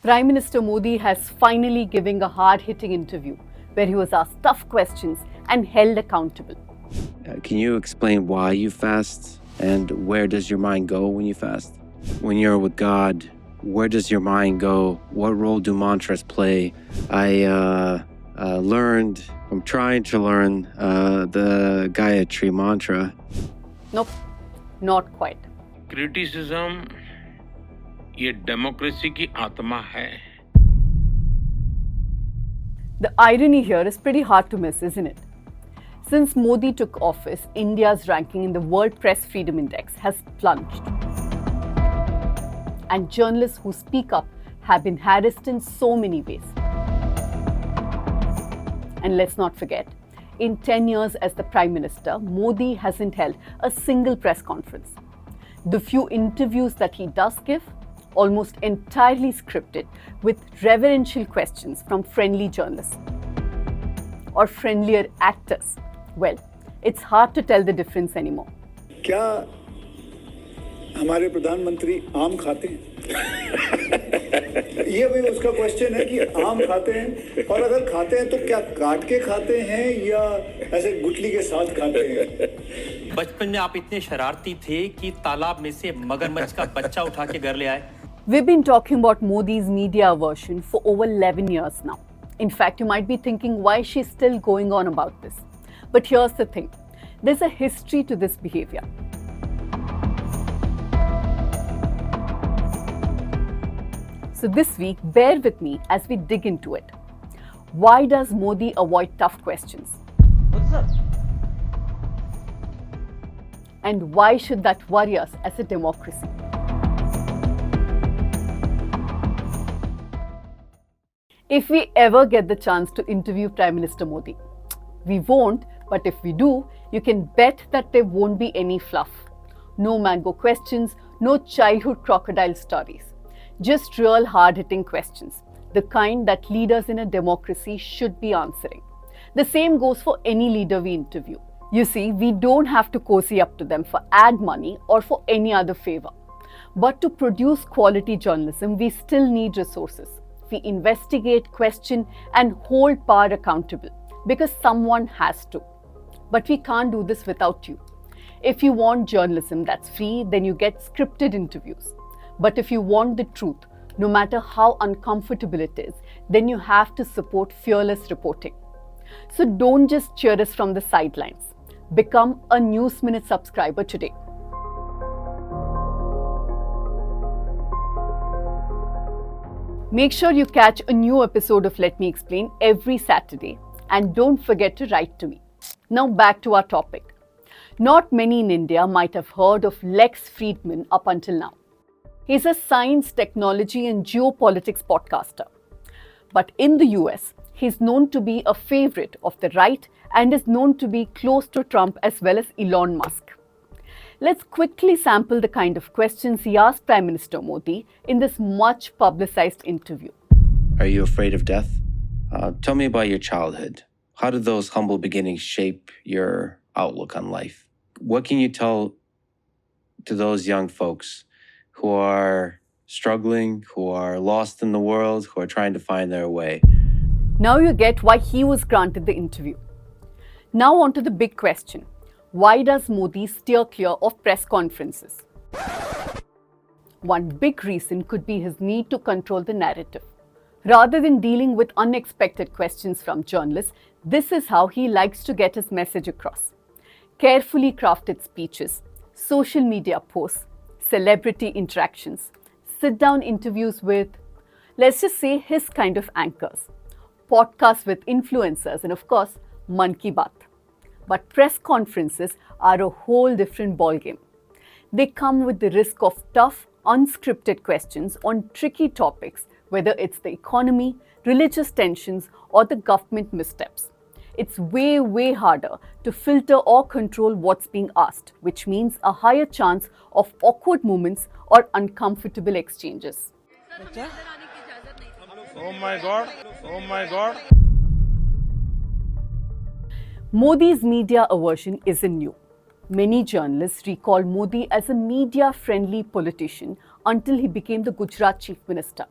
Prime Minister Modi has finally given a hard-hitting interview where he was asked tough questions and held accountable. Can you explain why you fast and where does your mind go when you fast? When you're with God, where does your mind go? What role do mantras play? I'm trying to learn the Gayatri mantra. Nope, not quite. Criticism ये democracy की आत्मा है. The irony here is pretty hard to miss, isn't it? Since Modi took office, India's ranking in the World Press Freedom Index has plunged. And journalists who speak up have been harassed in so many ways. And let's not forget, in 10 years as the Prime Minister, Modi hasn't held a single press conference. The few interviews that he does give, almost entirely scripted with reverential questions from friendly journalists or friendlier actors. Well, it's hard to tell the difference anymore. क्या हमारे प्रधानमंत्री आम खाते हैं? ये भी उसका question है कि आम खाते हैं, और अगर खाते हैं तो क्या काट के खाते हैं या ऐसे गुठली के साथ खाते हैं? बचपन में आप इतने शरारती थे कि तालाब में से मगरमच्छ का बच्चा उठा के घर ले आए. We've been talking about Modi's media aversion for over 11 years now. In fact, you might be thinking why she's still going on about this. But here's the thing. There's a history to this behavior. So this week, bear with me as we dig into it. Why does Modi avoid tough questions? What's up? And why should that worry us as a democracy? If we ever get the chance to interview Prime Minister Modi, we won't, but if we do, you can bet that there won't be any fluff. No mango questions, no childhood crocodile stories. Just real hard-hitting questions, the kind that leaders in a democracy should be answering. The same goes for any leader we interview. You see, we don't have to cozy up to them for ad money or for any other favor. But to produce quality journalism, we still need resources. We investigate, question, and hold power accountable because someone has to. But we can't do this without you. If you want journalism that's free, then you get scripted interviews. But if you want the truth, no matter how uncomfortable it is, then you have to support fearless reporting. So don't just cheer us from the sidelines. Become a News Minute subscriber today. Make sure you catch a new episode of Let Me Explain every Saturday, and don't forget to write to me. Now back to our topic. Not many in India might have heard of Lex Fridman up until now. He's a science, technology, and geopolitics podcaster. But in the US, he's known to be a favorite of the right and is known to be close to Trump as well as Elon Musk. Let's quickly sample the kind of questions he asked Prime Minister Modi in this much publicized interview. Are you afraid of death? Tell me about your childhood. How did those humble beginnings shape your outlook on life? What can you tell to those young folks who are struggling, who are lost in the world, who are trying to find their way? Now you get why he was granted the interview. Now on to the big question. Why does Modi steer clear of press conferences? One big reason could be his need to control the narrative. Rather than dealing with unexpected questions from journalists, this is how he likes to get his message across. Carefully crafted speeches, social media posts, celebrity interactions, sit-down interviews with, let's just say, his kind of anchors, podcasts with influencers, and of course, Man Ki Baat. But press conferences are a whole different ballgame. They come with the risk of tough, unscripted questions on tricky topics, whether it's the economy, religious tensions, or the government missteps. It's way, way harder to filter or control what's being asked, which means a higher chance of awkward moments or uncomfortable exchanges. Oh my God! Oh my God! Modi's media aversion isn't new. Many journalists recall Modi as a media-friendly politician until he became the Gujarat Chief Minister.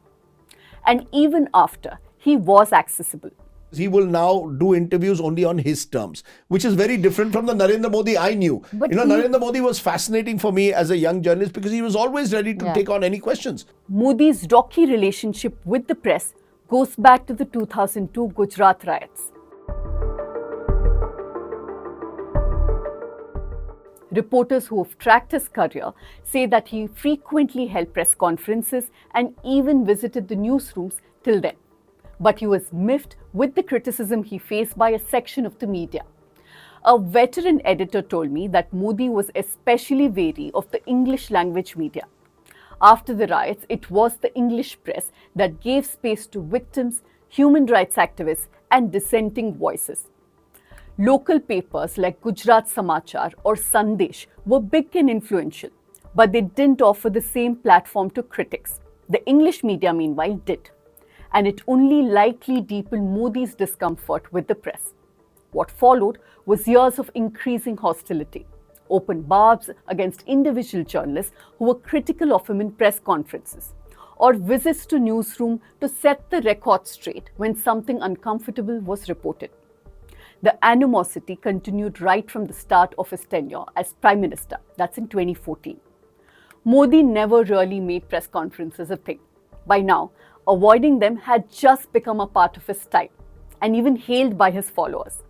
And even after, he was accessible. He will now do interviews only on his terms, which is very different from the Narendra Modi I knew. But Narendra Modi was fascinating for me as a young journalist because he was always ready to take on any questions. Modi's rocky relationship with the press goes back to the 2002 Gujarat riots. Reporters who have tracked his career say that he frequently held press conferences and even visited the newsrooms till then. But he was miffed with the criticism he faced by a section of the media. A veteran editor told me that Modi was especially wary of the English language media. After the riots, it was the English press that gave space to victims, human rights activists, and dissenting voices. Local papers like Gujarat Samachar or Sandesh were big and influential, but they didn't offer the same platform to critics. The English media, meanwhile, did. And it only likely deepened Modi's discomfort with the press. What followed was years of increasing hostility, open barbs against individual journalists who were critical of him in press conferences, or visits to newsroom to set the record straight when something uncomfortable was reported. The animosity continued right from the start of his tenure as Prime Minister, that's in 2014. Modi never really made press conferences a thing. By now, avoiding them had just become a part of his style and even hailed by his followers.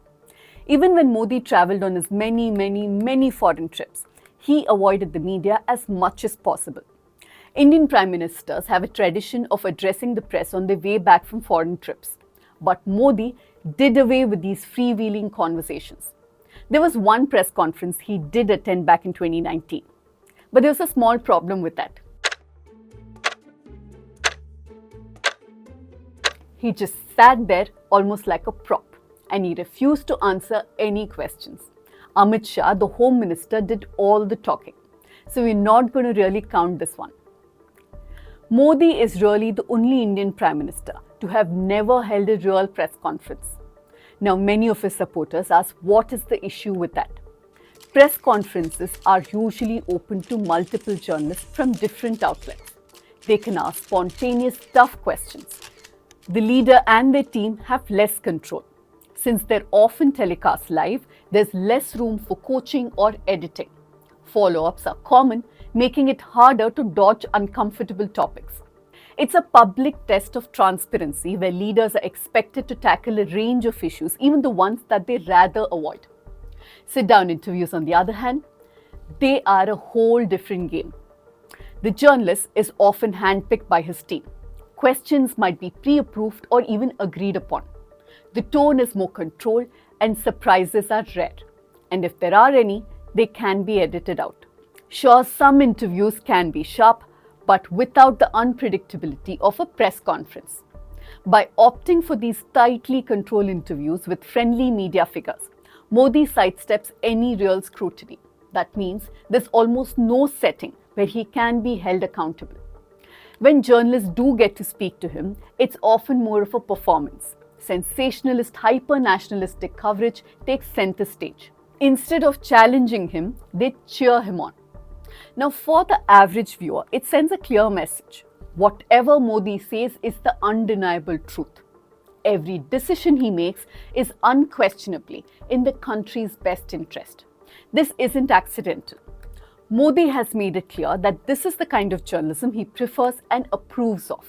Even when Modi travelled on his many foreign trips, he avoided the media as much as possible. Indian Prime Ministers have a tradition of addressing the press on their way back from foreign trips. But Modi did away with these freewheeling conversations. There was one press conference he did attend back in 2019. But there was a small problem with that. He just sat there almost like a prop, and he refused to answer any questions. Amit Shah, the Home Minister, did all the talking. So we're not going to really count this one. Modi is really the only Indian Prime Minister to have never held a real press conference. Now, many of his supporters ask what is the issue with that. Press conferences are usually open to multiple journalists from different outlets. They can ask spontaneous, tough questions. The leader and their team have less control. Since they're often telecast live, there's less room for coaching or editing. Follow-ups are common, making it harder to dodge uncomfortable topics. It's a public test of transparency where leaders are expected to tackle a range of issues, even the ones that they rather avoid. Sit-down interviews, on the other hand, they are a whole different game. The journalist is often handpicked by his team. Questions might be pre-approved or even agreed upon. The tone is more controlled and surprises are rare. And if there are any, they can be edited out. Sure, some interviews can be sharp, but without the unpredictability of a press conference. By opting for these tightly controlled interviews with friendly media figures, Modi sidesteps any real scrutiny. That means there's almost no setting where he can be held accountable. When journalists do get to speak to him, it's often more of a performance. Sensationalist, hyper-nationalistic coverage takes center stage. Instead of challenging him, they cheer him on. Now, for the average viewer, it sends a clear message. Whatever Modi says is the undeniable truth. Every decision he makes is unquestionably in the country's best interest. This isn't accidental. Modi has made it clear that this is the kind of journalism he prefers and approves of.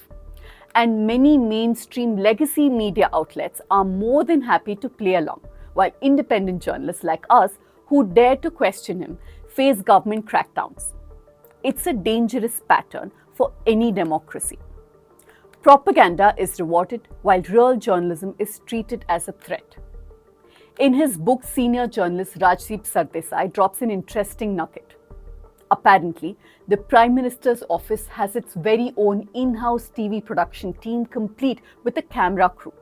And many mainstream legacy media outlets are more than happy to play along, while independent journalists like us who dare to question him face government crackdowns. It's a dangerous pattern for any democracy. Propaganda is rewarded while real journalism is treated as a threat. In his book, senior journalist Rajdeep Sardesai drops an interesting nugget. Apparently, the Prime Minister's office has its very own in-house TV production team complete with a camera crew.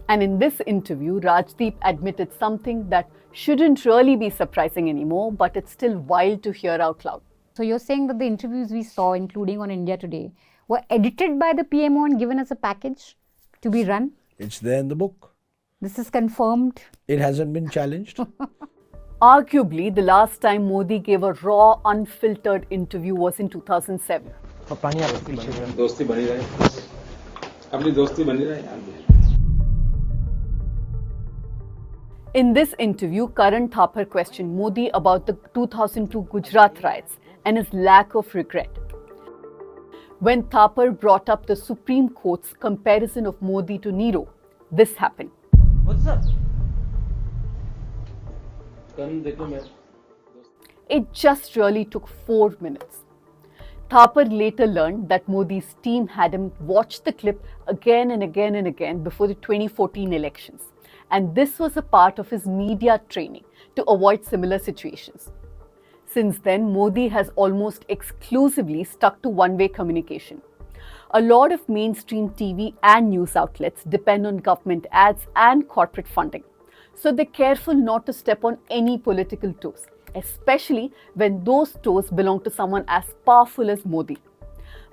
And in this interview, Rajdeep admitted something that shouldn't really be surprising anymore, but it's still wild to hear out loud. So you're saying that the interviews we saw, including on India Today, were edited by the PMO and given as a package to be run? It's there in the book. This is confirmed? It hasn't been challenged. Arguably, the last time Modi gave a raw, unfiltered interview was in 2007. अपनी दोस्ती बनी रहे यार। In this interview, Karan Thapar questioned Modi about the 2002 Gujarat riots and his lack of regret. When Thapar brought up the Supreme Court's comparison of Modi to Nero, this happened. What's up? It just really took 4 minutes. Thapar later learned that Modi's team had him watch the clip again and again and again before the 2014 elections. And this was a part of his media training to avoid similar situations. Since then, Modi has almost exclusively stuck to one-way communication. A lot of mainstream TV and news outlets depend on government ads and corporate funding. So they're careful not to step on any political toes, especially when those toes belong to someone as powerful as Modi.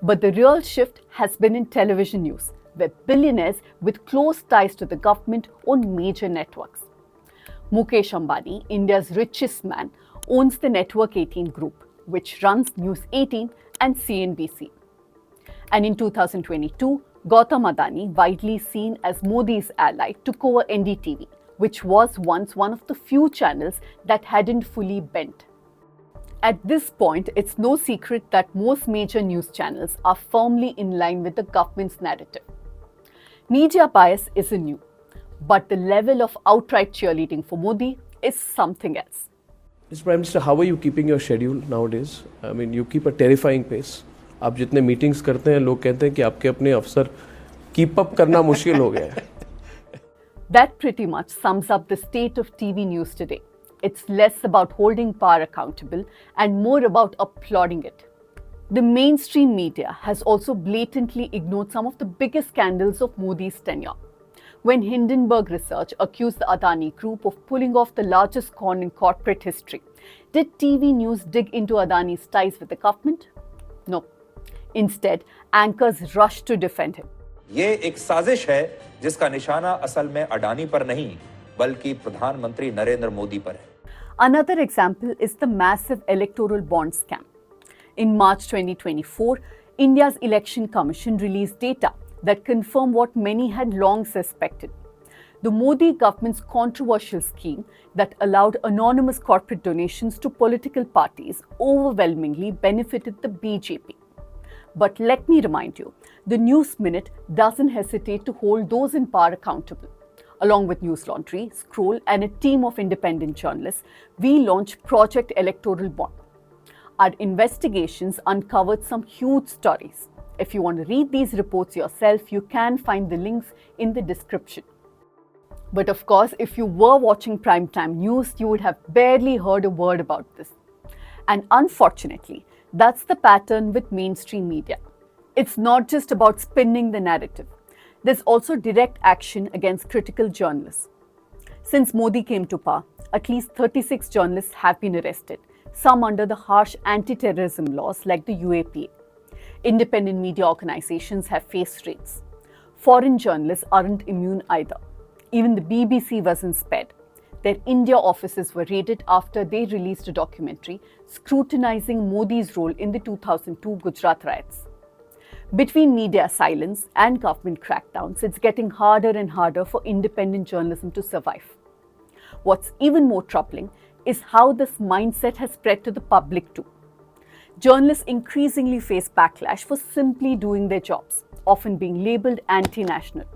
But the real shift has been in television news, where billionaires with close ties to the government own major networks. Mukesh Ambani, India's richest man, owns the Network 18 group, which runs News 18 and CNBC. And in 2022, Gautam Adani, widely seen as Modi's ally, took over NDTV, which was once one of the few channels that hadn't fully bent. At this point, it's no secret that most major news channels are firmly in line with the government's narrative. Media bias isn't new, but the level of outright cheerleading for Modi is something else. Mr. Prime Minister, how are you keeping your schedule nowadays? I mean, you keep a terrifying pace. आप जितने meetings करते हैं लोग कहते हैं कि आपके अपने अफसर कीप अप करना मुश्किल हो गया है. That pretty much sums up the state of TV news today. It's less about holding power accountable and more about applauding it. The mainstream media has also blatantly ignored some of the biggest scandals of Modi's tenure. When Hindenburg Research accused the Adani Group of pulling off the largest con in corporate history, did TV news dig into Adani's ties with the government? No. Instead, anchors rushed to defend him. ये एक साजिश है जिसका निशाना असल में अडानी पर नहीं बल्कि प्रधानमंत्री नरेंद्र मोदी पर है. Another example is the massive electoral bond scam. In March 2024, India's Election Commission released data that confirmed what many had long suspected. The Modi government's controversial scheme that allowed anonymous corporate donations to political parties overwhelmingly benefited the BJP. But let me remind you, the News Minute doesn't hesitate to hold those in power accountable. Along with Newslaundry, Scroll, and a team of independent journalists, we launched Project Electoral Bond. Our investigations uncovered some huge stories. If you want to read these reports yourself, you can find the links in the description. But of course, if you were watching primetime news, you would have barely heard a word about this. And unfortunately, that's the pattern with mainstream media. It's not just about spinning the narrative. There's also direct action against critical journalists. Since Modi came to power, at least 36 journalists have been arrested, some under the harsh anti-terrorism laws like the UAPA. Independent media organizations have faced raids. Foreign journalists aren't immune either. Even the BBC wasn't spared. Their India offices were raided after they released a documentary scrutinizing Modi's role in the 2002 Gujarat riots. Between media silence and government crackdowns, it's getting harder and harder for independent journalism to survive. What's even more troubling is how this mindset has spread to the public too. Journalists increasingly face backlash for simply doing their jobs, often being labelled anti-national.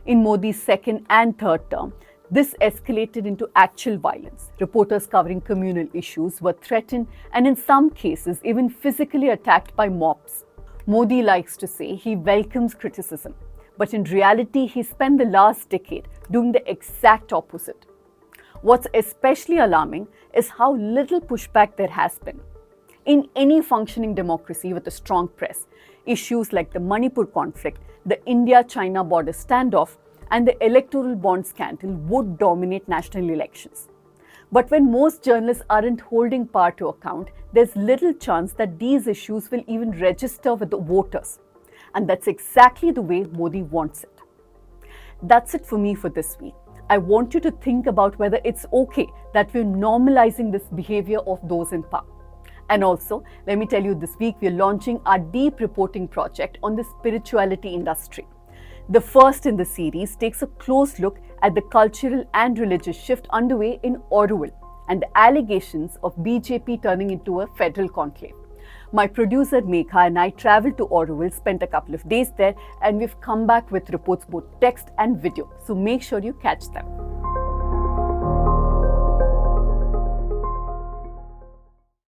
In Modi's second and third term, this escalated into actual violence. Reporters covering communal issues were threatened and in some cases even physically attacked by mobs. Modi likes to say he welcomes criticism, but in reality he spent the last decade doing the exact opposite. What's especially alarming is how little pushback there has been. In any functioning democracy with a strong press, issues like the Manipur conflict, the India-China border standoff, and the electoral bond scandal would dominate national elections. But when most journalists aren't holding power to account, there's little chance that these issues will even register with the voters. And that's exactly the way Modi wants it. That's it for me for this week. I want you to think about whether it's okay that we're normalizing this behavior of those in power. And also, let me tell you, this week we're launching our deep reporting project on the spirituality industry. The first in the series takes a close look at the cultural and religious shift underway in Orwell and the allegations of BJP turning into a federal conclave. My producer Megha and I travelled to Orwell, spent a couple of days there, and we've come back with reports both text and video. So make sure you catch them.